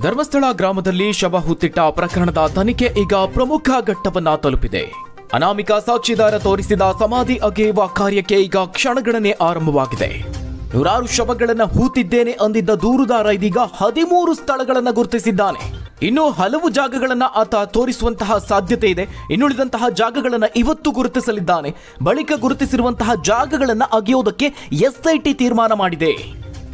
ಧರ್ಮಸ್ಥಳ ಗ್ರಾಮದಲ್ಲಿ ಶವ ಹುತ್ತಿಟ್ಟ ಪ್ರಕರಣದ ತನಿಖೆ ಈಗ ಪ್ರಮುಖ ಘಟ್ಟವನ್ನ ತಲುಪಿದೆ. ಅನಾಮಿಕ ಸಾಕ್ಷಿದಾರ ತೋರಿಸಿದ ಸಮಾಧಿ ಅಗೆಯುವ ಕಾರ್ಯಕ್ಕೆ ಈಗ ಕ್ಷಣಗಣನೆ ಆರಂಭವಾಗಿದೆ. ನೂರಾರು ಶವಗಳನ್ನು ಹೂತಿದ್ದೇನೆ ಅಂದಿದ್ದ ದೂರುದಾರ ಇದೀಗ 13 ಸ್ಥಳಗಳನ್ನು ಗುರುತಿಸಿದ್ದಾನೆ. ಇನ್ನು ಹಲವು ಜಾಗಗಳನ್ನ ಆತ ತೋರಿಸುವಂತಹ ಸಾಧ್ಯತೆ ಇದೆ. ಇನ್ನುಳಿದಂತಹ ಜಾಗಗಳನ್ನ ಇವತ್ತು ಗುರುತಿಸಲಿದ್ದಾನೆ. ಬಳಿಕ ಗುರುತಿಸಿರುವಂತಹ ಜಾಗಗಳನ್ನ ಅಗೆಯೋದಕ್ಕೆ ಎಸ್ಐಟಿ ತೀರ್ಮಾನ ಮಾಡಿದೆ.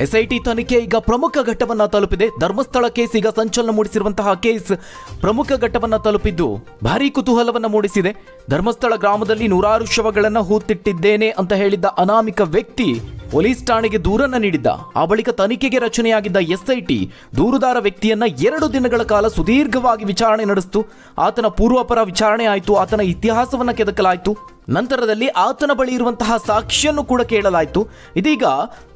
ಎಸ್ಐಟಿ ತನಿಖೆ ಈಗ ಪ್ರಮುಖ ಘಟ್ಟವನ್ನ ತಲುಪಿದೆ. ಧರ್ಮಸ್ಥಳ ಕೇಸ್ ಈಗ ಸಂಚಲನ ಮೂಡಿಸಿರುವಂತಹ ಕೇಸ್ ಪ್ರಮುಖ ಘಟ್ಟವನ್ನ ತಲುಪಿದ್ದು ಭಾರೀ ಕುತೂಹಲವನ್ನ ಮೂಡಿಸಿದೆ. ಧರ್ಮಸ್ಥಳ ಗ್ರಾಮದಲ್ಲಿ ನೂರಾರು ಶವಗಳನ್ನ ಹೂತಿಟ್ಟಿದ್ದೇನೆ ಅಂತ ಹೇಳಿದ್ದ ಅನಾಮಿಕ ವ್ಯಕ್ತಿ ಪೊಲೀಸ್ ಠಾಣೆಗೆ ದೂರನ್ನ ನೀಡಿದ್ದ. ಆ ಬಳಿಕ ತನಿಖೆಗೆ ರಚನೆಯಾಗಿದ್ದ ಎಸ್ಐಟಿ ದೂರುದಾರ ವ್ಯಕ್ತಿಯನ್ನ 2 ದಿನಗಳ ಕಾಲ ಸುದೀರ್ಘವಾಗಿ ವಿಚಾರಣೆ ನಡೆಸಿತು. ಆತನ ಪೂರ್ವಾಪರ ವಿಚಾರಣೆ ಆಯಿತು. ಆತನ ಇತಿಹಾಸವನ್ನ ಕೆದಕಲಾಯಿತು. ನಂತರದಲ್ಲಿ ಆತನ ಬಳಿ ಇರುವಂತಹ ಸಾಕ್ಷ್ಯನ್ನು ಕೂಡ ಕೇಳಲಾಯಿತು. ಇದೀಗ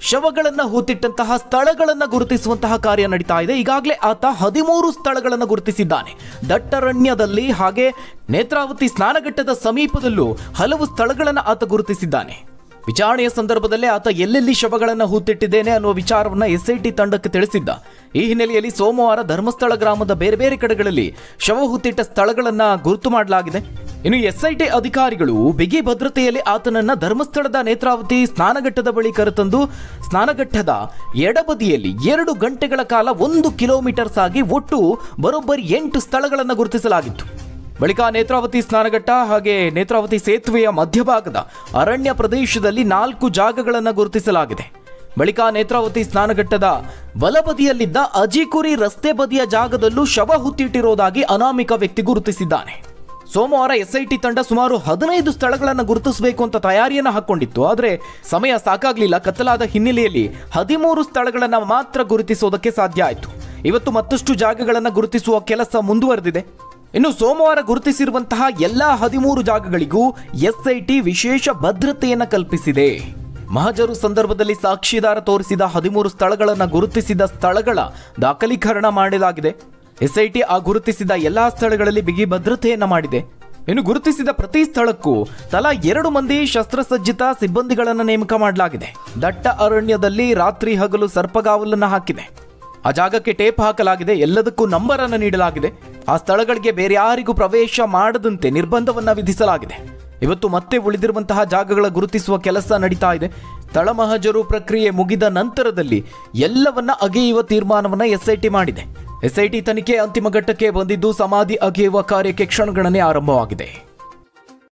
ಶವಗಳನ್ನ ಹೂತಿಟ್ಟಂತಹ ಸ್ಥಳಗಳನ್ನ ಗುರುತಿಸುವಂತಹ ಕಾರ್ಯ ನಡೀತಾ ಇದೆ. ಈಗಾಗಲೇ ಆತ 13 ಸ್ಥಳಗಳನ್ನು ಗುರುತಿಸಿದ್ದಾನೆ. ದಟ್ಟರಣ್ಯದಲ್ಲಿ ಹಾಗೆ ನೇತ್ರಾವತಿ ಸ್ನಾನಘಟ್ಟದ ಸಮೀಪದಲ್ಲೂ ಹಲವು ಸ್ಥಳಗಳನ್ನು ಆತ ಗುರುತಿಸಿದ್ದಾನೆ. ವಿಚಾರಣೆಯ ಸಂದರ್ಭದಲ್ಲೇ ಆತ ಎಲ್ಲೆಲ್ಲಿ ಶವಗಳನ್ನು ಹೂತಿಟ್ಟಿದ್ದೇನೆ ಅನ್ನುವ ವಿಚಾರವನ್ನ ಎಸ್ಐಟಿ ತಂಡಕ್ಕೆ ತಿಳಿಸಿದ್ದ. ಈ ಹಿನ್ನೆಲೆಯಲ್ಲಿ ಸೋಮವಾರ ಧರ್ಮಸ್ಥಳ ಗ್ರಾಮದ ಬೇರೆ ಬೇರೆ ಕಡೆಗಳಲ್ಲಿ ಶವ ಹೂತಿಟ್ಟ ಸ್ಥಳಗಳನ್ನ ಗುರುತು ಮಾಡಲಾಗಿದೆ. ಇನ್ನು ಎಸ್ಐಟಿ ಅಧಿಕಾರಿಗಳು ಬಿಗಿ ಭದ್ರತೆಯಲ್ಲಿ ಆತನನ್ನ ಧರ್ಮಸ್ಥಳದ ನೇತ್ರಾವತಿ ಸ್ನಾನಘಟ್ಟದ ಬಳಿ ಕರೆತಂದು ಸ್ನಾನಘಟ್ಟದ ಎಡಬದಿಯಲ್ಲಿ 2 ಗಂಟೆಗಳ ಕಾಲ 1 ಕಿಲೋಮೀಟರ್ ಸಾಗಿ ಒಟ್ಟು ಬರೋಬ್ಬರಿ 8 ಸ್ಥಳಗಳನ್ನು ಗುರುತಿಸಲಾಗಿತ್ತು. ಬಳಿಕ ನೇತ್ರಾವತಿ ಸ್ನಾನಘಟ್ಟ ಹಾಗೆ ನೇತ್ರಾವತಿ ಸೇತುವೆಯ ಮಧ್ಯಭಾಗದ ಅರಣ್ಯ ಪ್ರದೇಶದಲ್ಲಿ 4 ಜಾಗಗಳನ್ನು ಗುರುತಿಸಲಾಗಿದೆ. ಬಳಿಕ ನೇತ್ರಾವತಿ ಸ್ನಾನಘಟ್ಟದ ಬಲಬದಿಯಲ್ಲಿದ್ದ ಅಜಿಕುರಿ ರಸ್ತೆ ಬದಿಯ ಜಾಗದಲ್ಲೂ ಶವ ಹುತ್ತಿಟ್ಟಿರೋದಾಗಿ ಅನಾಮಿಕ ವ್ಯಕ್ತಿ ಗುರುತಿಸಿದ್ದಾನೆ. ಸೋಮವಾರ ಎಸ್ಐಟಿ ತಂಡ ಸುಮಾರು 15 ಸ್ಥಳಗಳನ್ನು ಗುರುತಿಸಬೇಕು ಅಂತ ತಯಾರಿಯನ್ನು ಹಾಕೊಂಡಿತ್ತು. ಆದರೆ ಸಮಯ ಸಾಕಾಗಲಿಲ್ಲ. ಕತ್ತಲಾದ ಹಿನ್ನೆಲೆಯಲ್ಲಿ 13 ಸ್ಥಳಗಳನ್ನು ಮಾತ್ರ ಗುರುತಿಸೋದಕ್ಕೆ ಸಾಧ್ಯ ಆಯಿತು. ಇವತ್ತು ಮತ್ತಷ್ಟು ಜಾಗಗಳನ್ನು ಗುರುತಿಸುವ ಕೆಲಸ ಮುಂದುವರೆದಿದೆ. ಇನ್ನು ಸೋಮವಾರ ಗುರುತಿಸಿರುವಂತಹ ಎಲ್ಲ 13 ಜಾಗಗಳಿಗೂ ಎಸ್ಐಟಿ ವಿಶೇಷ ಭದ್ರತೆಯನ್ನು ಕಲ್ಪಿಸಿದೆ. ಮಹಜರು ಸಂದರ್ಭದಲ್ಲಿ ಸಾಕ್ಷಿದಾರ ತೋರಿಸಿದ 13 ಸ್ಥಳಗಳನ್ನು ಗುರುತಿಸಿದ ಸ್ಥಳಗಳ ದಾಖಲೀಕರಣ ಮಾಡಲಾಗಿದೆ. ಎಸ್ಐಟಿ ಆ ಗುರುತಿಸಿದ ಎಲ್ಲಾ ಸ್ಥಳಗಳಲ್ಲಿ ಬಿಗಿ ಭದ್ರತೆಯನ್ನ ಮಾಡಿದೆ. ಇನ್ನು ಗುರುತಿಸಿದ ಪ್ರತಿ ಸ್ಥಳಕ್ಕೂ ತಲಾ 2 ಮಂದಿ ಶಸ್ತ್ರಸಜ್ಜಿತ ಸಿಬ್ಬಂದಿಗಳನ್ನು ನೇಮಕ ಮಾಡಲಾಗಿದೆ. ದಟ್ಟ ಅರಣ್ಯದಲ್ಲಿ ರಾತ್ರಿ ಹಗಲು ಸರ್ಪಗಾವಲನ್ನು ಹಾಕಿದೆ. ಆ ಜಾಗಕ್ಕೆ ಟೇಪ್ ಹಾಕಲಾಗಿದೆ. ಎಲ್ಲದಕ್ಕೂ ನಂಬರ್ ಅನ್ನು ನೀಡಲಾಗಿದೆ. ಆ ಸ್ಥಳಗಳಿಗೆ ಬೇರೆ ಯಾರಿಗೂ ಪ್ರವೇಶ ಮಾಡದಂತೆ ನಿರ್ಬಂಧವನ್ನ ವಿಧಿಸಲಾಗಿದೆ. ಇವತ್ತು ಮತ್ತೆ ಉಳಿದಿರುವಂತಹ ಜಾಗಗಳ ಗುರುತಿಸುವ ಕೆಲಸ ನಡೀತಾ ಇದೆ. ಸ್ಥಳ ಮಹಜರು ಪ್ರಕ್ರಿಯೆ ಮುಗಿದ ನಂತರದಲ್ಲಿ ಎಲ್ಲವನ್ನ ಅಗೆಯುವ ತೀರ್ಮಾನವನ್ನ ಎಸ್ಐಟಿ ಮಾಡಿದೆ. ಎಸ್ಐಟಿ ತನಿಖೆ ಅಂತಿಮ ಘಟ್ಟಕ್ಕೆ ಬಂದಿದ್ದು ಸಮಾಧಿ ಅಗೆಯುವ ಕಾರ್ಯಕ್ಕೆ ಕ್ಷಣಗಣನೆ ಆರಂಭವಾಗಿದೆ.